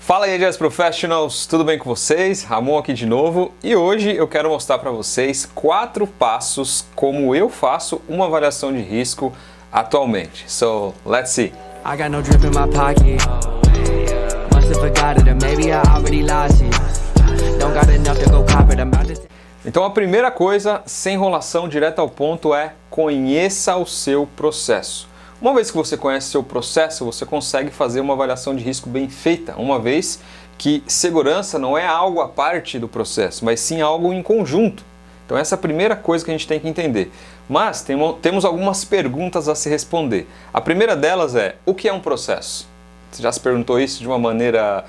Fala aí, Jazz Professionals, tudo bem com vocês? Ramon aqui de novo e hoje eu quero mostrar para vocês 4 passos como eu faço uma avaliação de risco atualmente. So, let's see. I got no drip in my pocket. Must have forgot it or maybe I already lost it. Don't got enough to go cop it. Então a primeira coisa, sem enrolação, direto ao ponto, é conheça o seu processo. Uma vez que você conhece seu processo, você consegue fazer uma avaliação de risco bem feita, uma vez que segurança não é algo à parte do processo, mas sim algo em conjunto. Então essa é a primeira coisa que a gente tem que entender. Mas temos algumas perguntas a se responder. A primeira delas é, o que é um processo? Você já se perguntou isso de uma maneira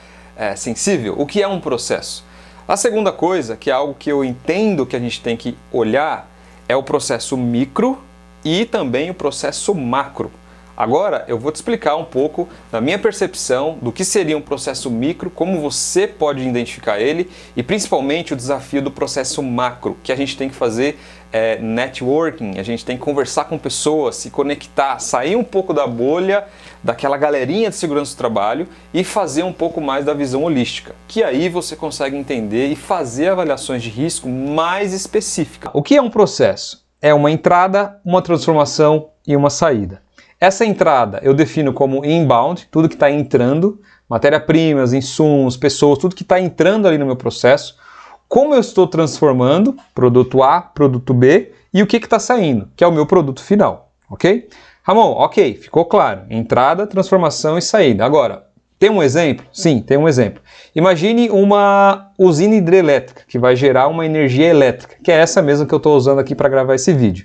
sensível? O que é um processo? A segunda coisa, que é algo que eu entendo que a gente tem que olhar, é o processo micro e também o processo macro. Agora eu vou te explicar um pouco da minha percepção do que seria um processo micro, como você pode identificar ele e principalmente o desafio do processo macro, que a gente tem que fazer networking, a gente tem que conversar com pessoas, se conectar, sair um pouco da bolha, daquela galerinha de segurança do trabalho e fazer um pouco mais da visão holística, que aí você consegue entender e fazer avaliações de risco mais específicas. O que é um processo? É uma entrada, uma transformação e uma saída. Essa entrada eu defino como inbound, tudo que está entrando, matéria-primas, insumos, pessoas, tudo que está entrando ali no meu processo. Como eu estou transformando, produto A, produto B, e o que está saindo, que é o meu produto final, ok? Ramon, ok, ficou claro. Entrada, transformação e saída. Agora, tem um exemplo? Sim, tem um exemplo. Imagine uma usina hidrelétrica que vai gerar uma energia elétrica, que é essa mesma que eu estou usando aqui para gravar esse vídeo.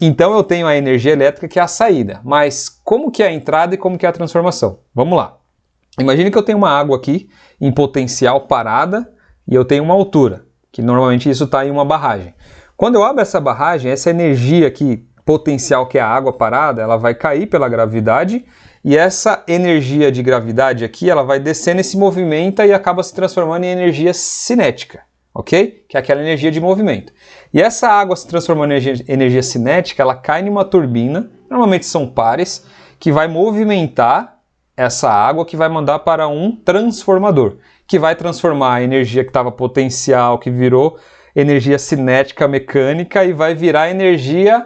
Então eu tenho a energia elétrica que é a saída, mas como que é a entrada e como que é a transformação? Vamos lá. Imagine que eu tenho uma água aqui em potencial parada e eu tenho uma altura, que normalmente isso está em uma barragem. Quando eu abro essa barragem, essa energia aqui, potencial que é a água parada, ela vai cair pela gravidade e essa energia de gravidade aqui, ela vai descendo e se movimenta e acaba se transformando em energia cinética. Ok? Que é aquela energia de movimento. E essa água se transformando em energia cinética, ela cai numa turbina, normalmente são pares, que vai movimentar essa água, que vai mandar para um transformador, que vai transformar a energia que estava potencial, que virou energia cinética mecânica e vai virar energia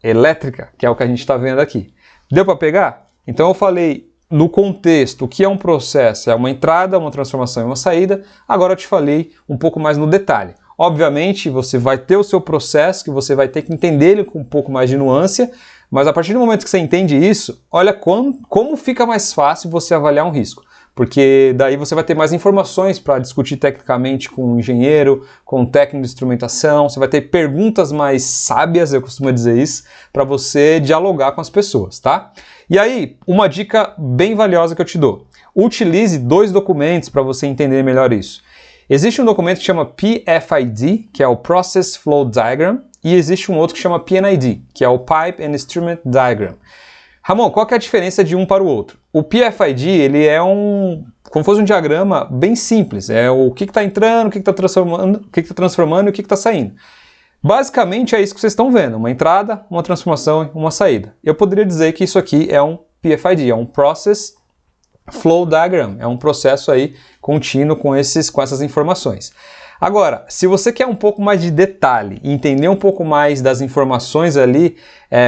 elétrica, que é o que a gente está vendo aqui. Deu para pegar? Então eu falei no contexto, o que é um processo? É uma entrada, uma transformação e uma saída. Agora eu te falei um pouco mais no detalhe. Obviamente, você vai ter o seu processo, que você vai ter que entender ele com um pouco mais de nuance, mas a partir do momento que você entende isso, olha como fica mais fácil você avaliar um risco. Porque daí você vai ter mais informações para discutir tecnicamente com o engenheiro, com o técnico de instrumentação, você vai ter perguntas mais sábias, eu costumo dizer isso, para você dialogar com as pessoas, tá? E aí, uma dica bem valiosa que eu te dou. Utilize 2 documentos para você entender melhor isso. Existe um documento que chama PFID, que é o Process Flow Diagram, e existe um outro que chama PNID, que é o Pipe and Instrument Diagram. Ramon, qual que é a diferença de um para o outro? O PFID, ele é como fosse um diagrama bem simples. É o que está entrando, o que está transformando, o que está transformando e o que está saindo. Basicamente é isso que vocês estão vendo, uma entrada, uma transformação e uma saída. Eu poderia dizer que isso aqui é um PFID, é um Process Flow Diagram, é um processo aí contínuo com essas informações. Agora, se você quer um pouco mais de detalhe, entender um pouco mais das informações ali,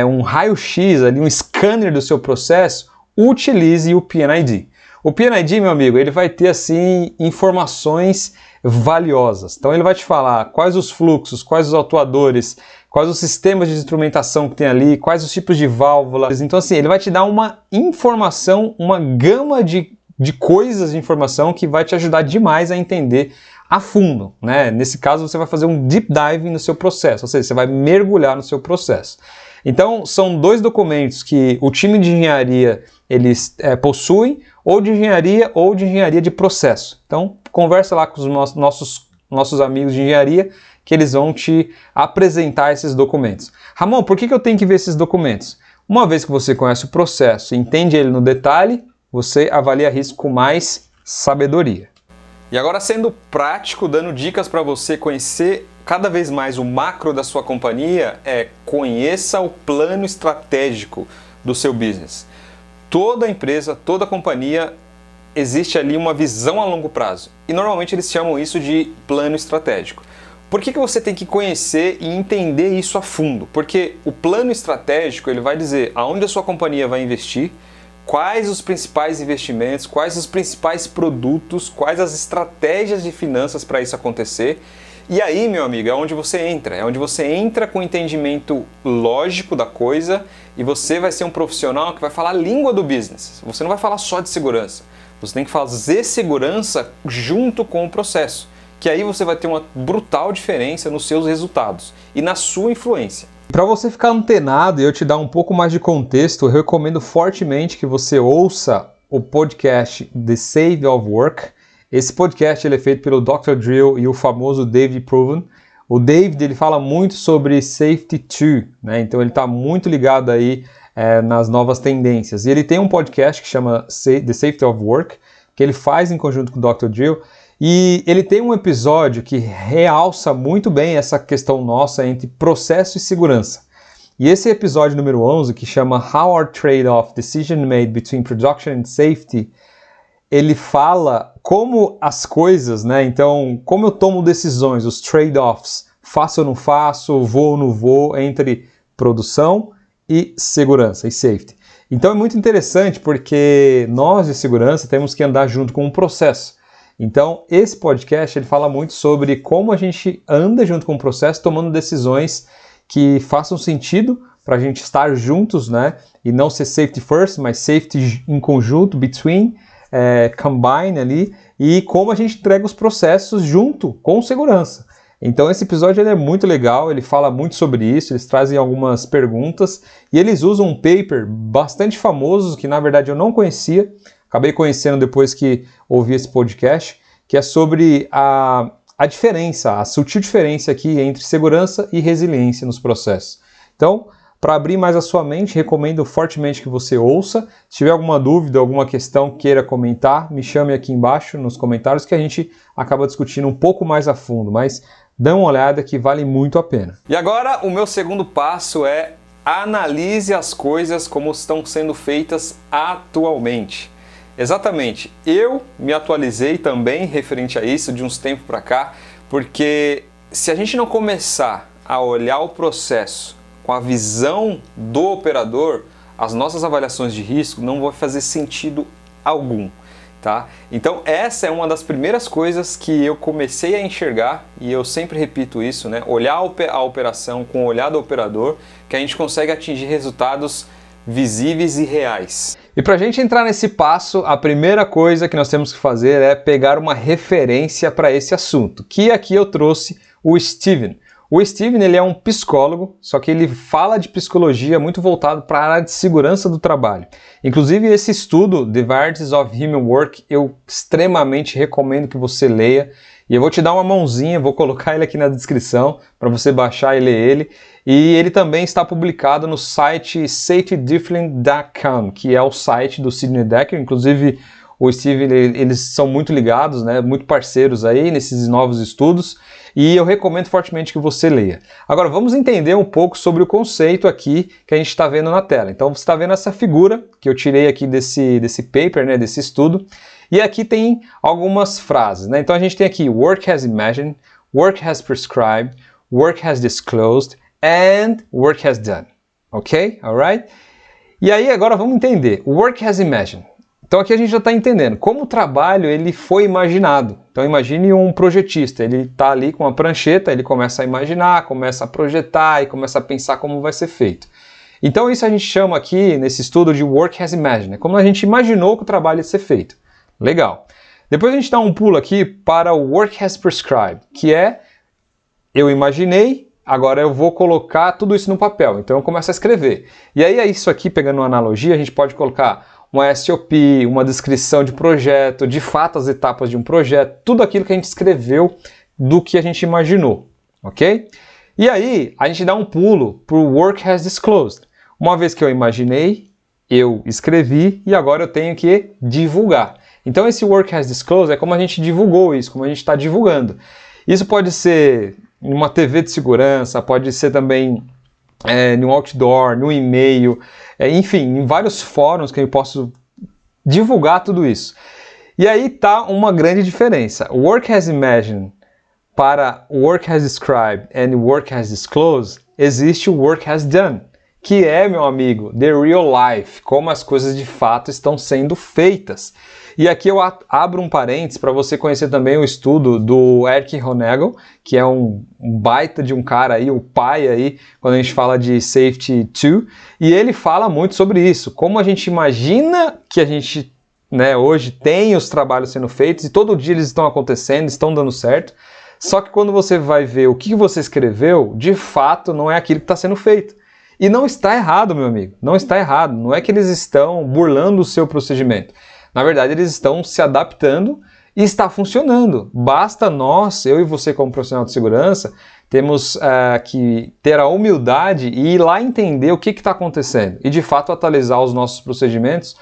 um raio-x ali, um scanner do seu processo, utilize o PNID. O PNID, meu amigo, ele vai ter assim informações valiosas. Então ele vai te falar quais os fluxos, quais os autuadores, quais os sistemas de instrumentação que tem ali, quais os tipos de válvulas. Então assim, ele vai te dar uma informação, uma gama de coisas de informação que vai te ajudar demais a entender a fundo, né? Nesse caso você vai fazer um deep dive no seu processo, ou seja, você vai mergulhar no seu processo. Então são 2 documentos que o time de engenharia eles possuem, ou de engenharia de processo. Então conversa lá com os nossos amigos de engenharia que eles vão te apresentar esses documentos. Ramon, por que eu tenho que ver esses documentos? Uma vez que você conhece o processo e entende ele no detalhe, você avalia risco com mais sabedoria. E agora sendo prático, dando dicas para você conhecer cada vez mais o macro da sua companhia, conheça o plano estratégico do seu business. Toda empresa, toda companhia existe ali uma visão a longo prazo. E normalmente eles chamam isso de plano estratégico. Por que você tem que conhecer e entender isso a fundo? Porque o plano estratégico ele vai dizer aonde a sua companhia vai investir, quais os principais investimentos, quais os principais produtos, quais as estratégias de finanças para isso acontecer. E aí, meu amigo, é onde você entra com o entendimento lógico da coisa e você vai ser um profissional que vai falar a língua do business. Você não vai falar só de segurança. Você tem que fazer segurança junto com o processo, que aí você vai ter uma brutal diferença nos seus resultados e na sua influência. Para você ficar antenado e eu te dar um pouco mais de contexto, eu recomendo fortemente que você ouça o podcast The Save of Work. Esse podcast ele é feito pelo Dr. Drill e o famoso David Proven. O David ele fala muito sobre Safety 2, né? Então ele está muito ligado aí nas novas tendências. E ele tem um podcast que chama The Safety of Work, que ele faz em conjunto com o Dr. Drill. E ele tem um episódio que realça muito bem essa questão nossa entre processo e segurança. E esse episódio número 11, que chama How Our Trade-off Decision Made Between Production and Safety, ele fala como as coisas, né? Então, como eu tomo decisões, os trade-offs, faço ou não faço, vou ou não vou, entre produção e segurança, e safety. Então é muito interessante porque nós de segurança temos que andar junto com um processo. Então, esse podcast ele fala muito sobre como a gente anda junto com o processo, tomando decisões que façam sentido para a gente estar juntos, né? E não ser safety first, mas safety em conjunto, between, combine ali, e como a gente entrega os processos junto com segurança. Então, esse episódio ele é muito legal, ele fala muito sobre isso, eles trazem algumas perguntas e eles usam um paper bastante famoso que, na verdade, eu não conhecia. Acabei conhecendo depois que ouvi esse podcast, que é sobre a diferença, a sutil diferença aqui entre segurança e resiliência nos processos. Então, para abrir mais a sua mente, recomendo fortemente que você ouça. Se tiver alguma dúvida, alguma questão queira comentar, me chame aqui embaixo nos comentários que a gente acaba discutindo um pouco mais a fundo, mas dê uma olhada que vale muito a pena. E agora, o meu segundo passo é analise as coisas como estão sendo feitas atualmente. Exatamente, eu me atualizei também referente a isso de uns tempos para cá, porque se a gente não começar a olhar o processo com a visão do operador, as nossas avaliações de risco não vão fazer sentido algum, tá? Então essa é uma das primeiras coisas que eu comecei a enxergar, e eu sempre repito isso, né? Olhar a operação com o olhar do operador, que a gente consegue atingir resultados visíveis e reais. E para a gente entrar nesse passo, a primeira coisa que nós temos que fazer é pegar uma referência para esse assunto, que aqui eu trouxe o Steven. O Steven ele é um psicólogo, só que ele fala de psicologia muito voltado para a área de segurança do trabalho. Inclusive esse estudo, The Varieties of Human Work, eu extremamente recomendo que você leia. E eu vou te dar uma mãozinha, vou colocar ele aqui na descrição para você baixar e ler ele. E ele também está publicado no site safetydifferent.com, que é o site do Sidney Dekker. Inclusive o Steven, eles são muito ligados, né, muito parceiros aí nesses novos estudos. E eu recomendo fortemente que você leia. Agora vamos entender um pouco sobre o conceito aqui que a gente está vendo na tela. Então você está vendo essa figura que eu tirei aqui desse paper, né, desse estudo. E aqui tem algumas frases, né? Então a gente tem aqui work has imagined, work has prescribed, work has disclosed and work has done. Ok? Alright? E aí agora vamos entender. Work has imagined. Então aqui a gente já está entendendo como o trabalho ele foi imaginado. Então imagine um projetista, ele está ali com uma prancheta, ele começa a imaginar, começa a projetar e começa a pensar como vai ser feito. Então isso a gente chama aqui nesse estudo de work has imagined, é como a gente imaginou que o trabalho ia ser feito. Legal. Depois a gente dá um pulo aqui para o work has prescribed, que é eu imaginei, agora eu vou colocar tudo isso no papel. Então eu começo a escrever. E aí isso aqui, pegando uma analogia, a gente pode colocar uma SOP, uma descrição de projeto, de fato as etapas de um projeto, tudo aquilo que a gente escreveu do que a gente imaginou, ok? E aí a gente dá um pulo para o work has disclosed. Uma vez que eu imaginei, eu escrevi e agora eu tenho que divulgar. Então esse work has disclosed é como a gente divulgou isso, como a gente está divulgando. Isso pode ser em uma TV de segurança, pode ser também no outdoor, no e-mail, enfim, em vários fóruns que eu posso divulgar tudo isso. E aí tá uma grande diferença. Work as imagined para work as described and work as disclosed, existe o work as done, que é, meu amigo, the real life, como as coisas de fato estão sendo feitas. E aqui eu abro um parênteses para você conhecer também o estudo do Erich Honecker, que é um baita de um cara aí, o pai aí, quando a gente fala de Safety 2, e ele fala muito sobre isso, como a gente imagina que a gente, né, hoje tem os trabalhos sendo feitos e todo dia eles estão acontecendo, estão dando certo, só que quando você vai ver o que você escreveu, de fato não é aquilo que está sendo feito. E não está errado, meu amigo, não está errado. Não é que eles estão burlando o seu procedimento. Na verdade, eles estão se adaptando e está funcionando. Basta nós, eu e você como profissional de segurança, temos que ter a humildade e ir lá entender o que está acontecendo. E de fato atualizar os nossos procedimentos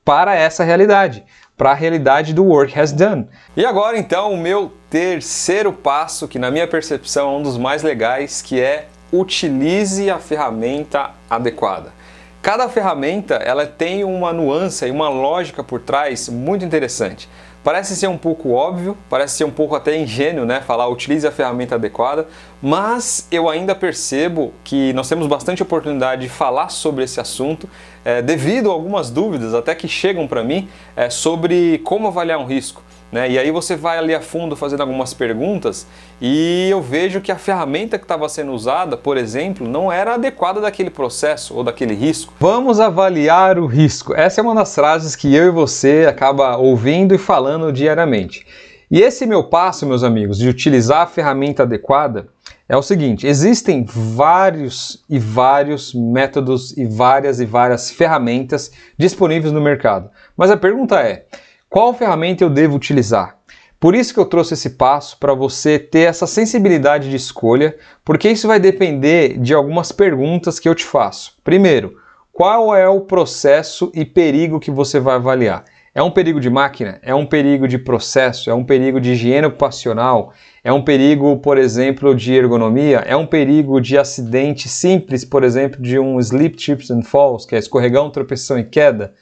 para essa realidade, para a realidade do work has done. E agora então o meu terceiro passo, que na minha percepção é um dos mais legais, que é utilize a ferramenta adequada. Cada ferramenta ela tem uma nuance e uma lógica por trás muito interessante. Parece ser um pouco óbvio, parece ser um pouco até ingênuo, né? Falar utilize a ferramenta adequada, mas eu ainda percebo que nós temos bastante oportunidade de falar sobre esse assunto devido a algumas dúvidas até que chegam para mim sobre como avaliar um risco. Né? E aí você vai ali a fundo fazendo algumas perguntas e eu vejo que a ferramenta que estava sendo usada, por exemplo, não era adequada daquele processo ou daquele risco. Vamos avaliar o risco. Essa é uma das frases que eu e você acaba ouvindo e falando diariamente. E esse meu passo, meus amigos, de utilizar a ferramenta adequada é o seguinte: existem vários métodos e várias ferramentas disponíveis no mercado. Mas a pergunta é: qual ferramenta eu devo utilizar? Por isso que eu trouxe esse passo, para você ter essa sensibilidade de escolha, porque isso vai depender de algumas perguntas que eu te faço. Primeiro, qual é o processo e perigo que você vai avaliar? É um perigo de máquina? É um perigo de processo? É um perigo de higiene ocupacional? É um perigo, por exemplo, de ergonomia? É um perigo de acidente simples, por exemplo, de um slip, trips and falls, que é escorregão, tropeção e queda?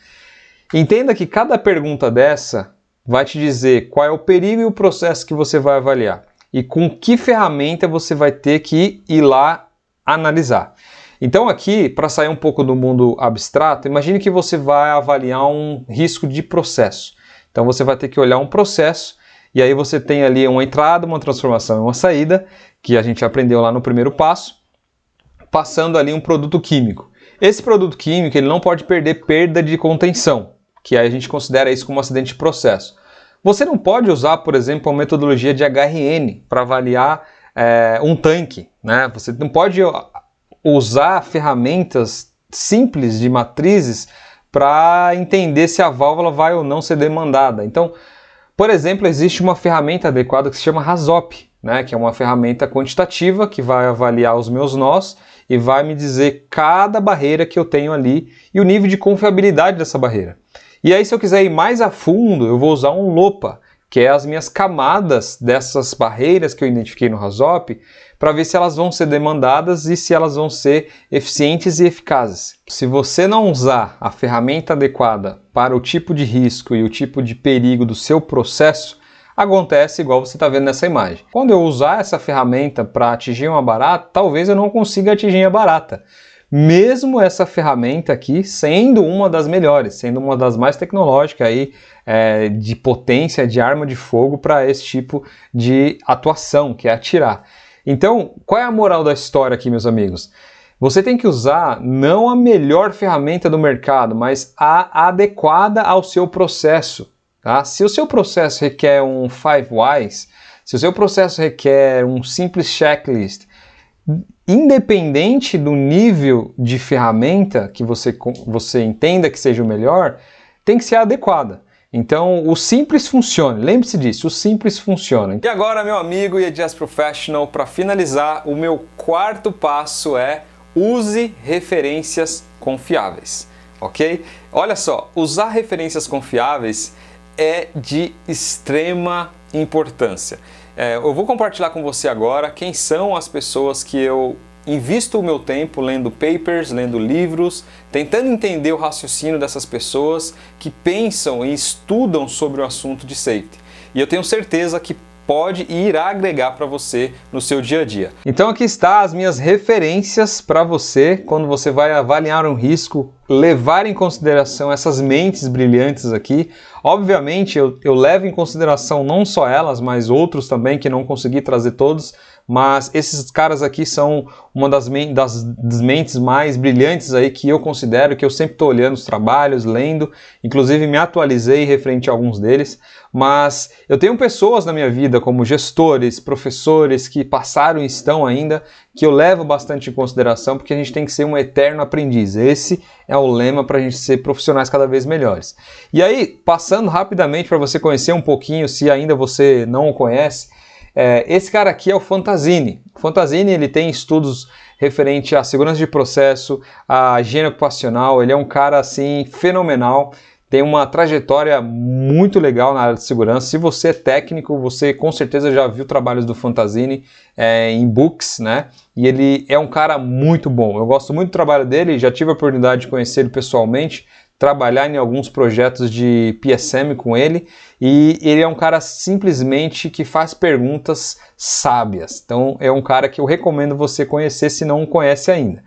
Entenda que cada pergunta dessa vai te dizer qual é o perigo e o processo que você vai avaliar e com que ferramenta você vai ter que ir lá analisar. Então aqui, para sair um pouco do mundo abstrato, imagine que você vai avaliar um risco de processo. Então você vai ter que olhar um processo e aí você tem ali uma entrada, uma transformação e uma saída, que a gente aprendeu lá no primeiro passo, passando ali um produto químico. Esse produto químico ele não pode perda de contenção, que aí a gente considera isso como um acidente de processo. Você não pode usar, por exemplo, a metodologia de HRN para avaliar um tanque, né? Você não pode usar ferramentas simples de matrizes para entender se a válvula vai ou não ser demandada. Então, por exemplo, existe uma ferramenta adequada que se chama RASOP, né? Que é uma ferramenta quantitativa que vai avaliar os meus nós e vai me dizer cada barreira que eu tenho ali e o nível de confiabilidade dessa barreira. E aí, se eu quiser ir mais a fundo, eu vou usar um LOPA, que é as minhas camadas dessas barreiras que eu identifiquei no RASOP, para ver se elas vão ser demandadas e se elas vão ser eficientes e eficazes. Se você não usar a ferramenta adequada para o tipo de risco e o tipo de perigo do seu processo, acontece igual você está vendo nessa imagem. Quando eu usar essa ferramenta para atingir uma barata, talvez eu não consiga atingir a barata. Mesmo essa ferramenta aqui sendo uma das melhores, sendo uma das mais tecnológicas aí, de potência, de arma de fogo para esse tipo de atuação, que é atirar. Então, qual é a moral da história aqui, meus amigos? Você tem que usar não a melhor ferramenta do mercado, mas a adequada ao seu processo. Tá? Se o seu processo requer um 5 Whys, se o seu processo requer um simples checklist, independente do nível de ferramenta que você entenda que seja o melhor, tem que ser adequada. Então, o simples funciona. Lembre-se disso, o simples funciona. E agora, meu amigo e Just Professional, para finalizar, o meu quarto passo é use referências confiáveis, ok? Olha só, usar referências confiáveis é de extrema importância. Eu vou compartilhar com você agora quem são as pessoas que eu invisto o meu tempo lendo papers, lendo livros, tentando entender o raciocínio dessas pessoas que pensam e estudam sobre o assunto de safety. E eu tenho certeza que pode e irá agregar para você no seu dia a dia. Então aqui está as minhas referências para você quando você vai avaliar um risco, levar em consideração essas mentes brilhantes aqui. Obviamente eu levo em consideração não só elas, mas outros também que não consegui trazer todos, mas esses caras aqui são uma das mentes mais brilhantes aí que eu considero, que eu sempre estou olhando os trabalhos, lendo, inclusive me atualizei referente a alguns deles, mas eu tenho pessoas na minha vida como gestores, professores que passaram e estão ainda, que eu levo bastante em consideração, porque a gente tem que ser um eterno aprendiz. Esse é o lema para a gente ser profissionais cada vez melhores. E aí, passando rapidamente para você conhecer um pouquinho, se ainda você não o conhece, esse cara aqui é o Fantazzini. O Fantazzini, ele tem estudos referente à segurança de processo, à higiene ocupacional. Ele é um cara assim fenomenal, tem uma trajetória muito legal na área de segurança. Se você é técnico, você com certeza já viu trabalhos do Fantazzini em books, né? E ele é um cara muito bom. Eu gosto muito do trabalho dele, já tive a oportunidade de conhecer ele pessoalmente, trabalhar em alguns projetos de PSM com ele, e ele é um cara simplesmente que faz perguntas sábias. Então é um cara que eu recomendo você conhecer se não o conhece ainda.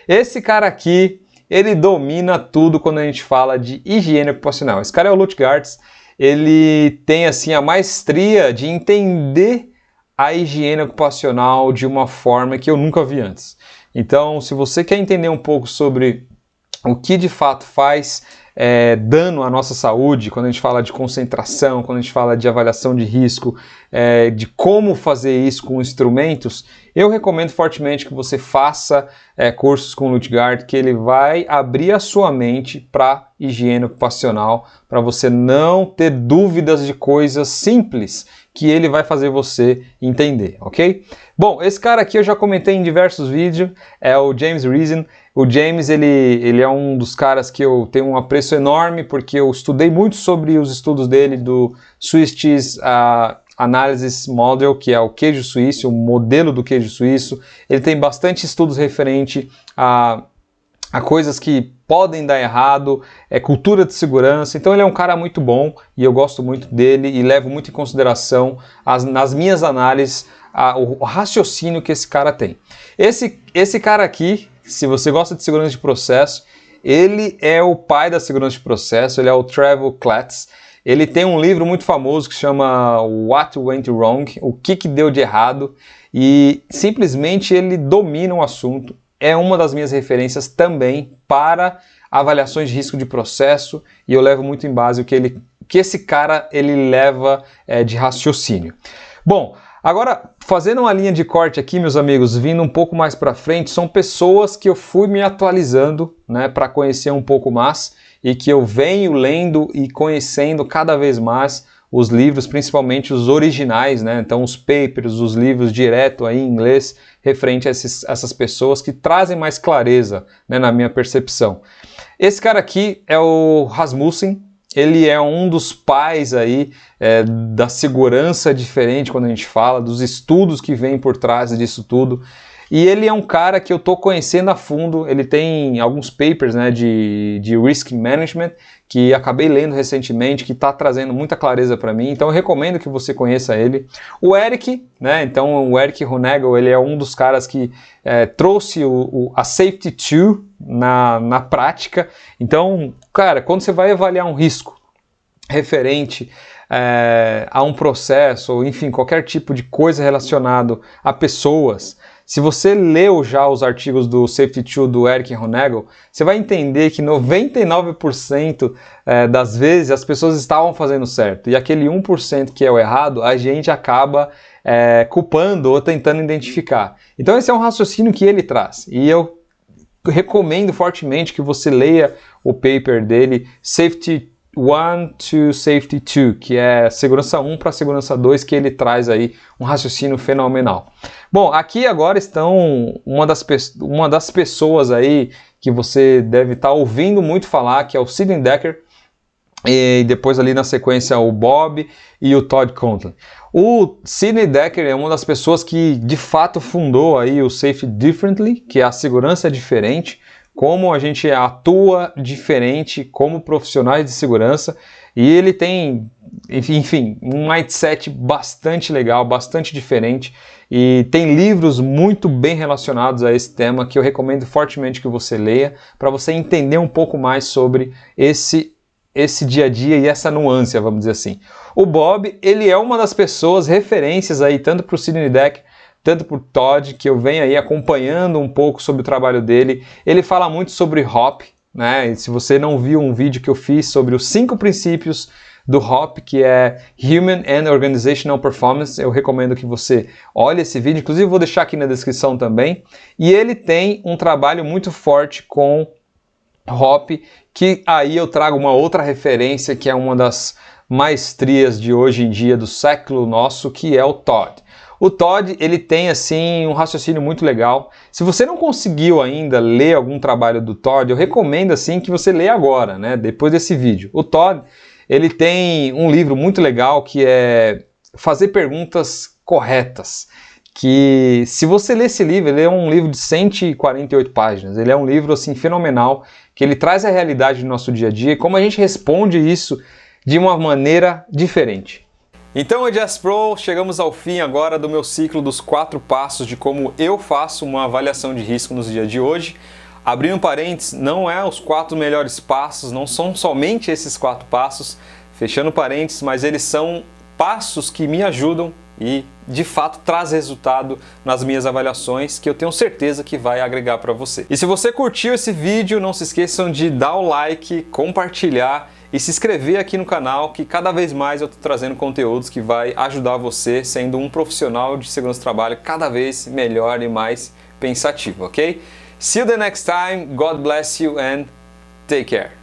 Esse cara aqui, ele domina tudo quando a gente fala de higiene ocupacional. Esse cara é o Lutgartz, ele tem assim a maestria de entender a higiene ocupacional de uma forma que eu nunca vi antes. Então, se você quer entender um pouco sobre o que de fato faz dano à nossa saúde, quando a gente fala de concentração, quando a gente fala de avaliação de risco, de como fazer isso com instrumentos, eu recomendo fortemente que você faça cursos com o Lutgartz, que ele vai abrir a sua mente para higiene ocupacional, para você não ter dúvidas de coisas simples que ele vai fazer você entender, ok? Bom, esse cara aqui eu já comentei em diversos vídeos, é o James Reason. O James, ele é um dos caras que eu tenho um apreço enorme, porque eu estudei muito sobre os estudos dele do Swiss Cheese Analysis Model, que é o queijo suíço, o modelo do queijo suíço. Ele tem bastante estudos referente a coisas que podem dar errado, cultura de segurança. Então ele é um cara muito bom e eu gosto muito dele e levo muito em consideração nas minhas análises o raciocínio que esse cara tem. Esse cara aqui, se você gosta de segurança de processo, ele é o pai da segurança de processo, ele é o Trevor Klatz. Ele tem um livro muito famoso que chama What Went Wrong, o que deu de errado, e simplesmente ele domina o assunto. É uma das minhas referências também para avaliações de risco de processo, e eu levo muito em base o que esse cara ele leva de raciocínio. Bom, agora fazendo uma linha de corte aqui, meus amigos, vindo um pouco mais para frente, são pessoas que eu fui me atualizando, né, para conhecer um pouco mais, e que eu venho lendo e conhecendo cada vez mais os livros, principalmente os originais, né? Então os papers, os livros direto aí em inglês, referente a essas pessoas que trazem mais clareza, né, na minha percepção. Esse cara aqui é o Rasmussen, ele é um dos pais aí da segurança diferente quando a gente fala, dos estudos que vêm por trás disso tudo. E ele é um cara que eu estou conhecendo a fundo, ele tem alguns papers, né, de risk management, que acabei lendo recentemente, que está trazendo muita clareza para mim, então eu recomendo que você conheça ele. O Eric, né, então o Eric Honegal, ele é um dos caras que trouxe a Safety 2 na prática. Então, cara, quando você vai avaliar um risco referente a um processo, ou enfim, qualquer tipo de coisa relacionado a pessoas, se você leu já os artigos do Safety 2 do Eric Honegal, você vai entender que 99% das vezes as pessoas estavam fazendo certo. E aquele 1% que é o errado, a gente acaba culpando ou tentando identificar. Então esse é um raciocínio que ele traz. E eu recomendo fortemente que você leia o paper dele, Safety 1 to Safety 2, que é segurança 1 para segurança 2, que ele traz aí um raciocínio fenomenal. Bom, aqui agora estão uma das pessoas aí que você deve estar ouvindo muito falar, que é o Sidney Dekker. e depois ali na sequência o Bob e o Todd Conklin. O Sidney Dekker é uma das pessoas que de fato fundou aí o Safety Differently, que é a segurança diferente, como a gente atua diferente como profissionais de segurança, e ele tem, enfim, um mindset bastante legal, bastante diferente, e tem livros muito bem relacionados a esse tema que eu recomendo fortemente que você leia, para você entender um pouco mais sobre esse dia a dia e essa nuance, vamos dizer assim. O Bob, ele é uma das pessoas referências aí, tanto para o Sidney Dekker, tanto para o Todd, que eu venho aí acompanhando um pouco sobre o trabalho dele. Ele fala muito sobre HOP, né? E se você não viu um vídeo que eu fiz sobre os 5 princípios do HOP, que é Human and Organizational Performance, eu recomendo que você olhe esse vídeo, inclusive eu vou deixar aqui na descrição também. E ele tem um trabalho muito forte com HOP, que aí eu trago uma outra referência que é uma das maestrias de hoje em dia do século nosso, que é o Todd. O Todd, ele tem assim um raciocínio muito legal. Se você não conseguiu ainda ler algum trabalho do Todd, eu recomendo assim que você leia agora, né, depois desse vídeo. O Todd, ele tem um livro muito legal que é Fazer Perguntas Corretas, que se você ler esse livro, ele é um livro de 148 páginas, ele é um livro assim fenomenal, que ele traz a realidade do nosso dia a dia e como a gente responde isso de uma maneira diferente. Então, Jazz Pro, chegamos ao fim agora do meu ciclo dos 4 passos de como eu faço uma avaliação de risco nos dias de hoje. Abrindo parênteses, não é os 4 melhores passos, não são somente esses 4 passos, fechando parênteses, mas eles são passos que me ajudam e de fato traz resultado nas minhas avaliações, que eu tenho certeza que vai agregar para você. E se você curtiu esse vídeo, não se esqueçam de dar o like, compartilhar e se inscrever aqui no canal, que cada vez mais eu estou trazendo conteúdos que vai ajudar você sendo um profissional de segurança do trabalho cada vez melhor e mais pensativo, ok? See you the next time, God bless you and take care.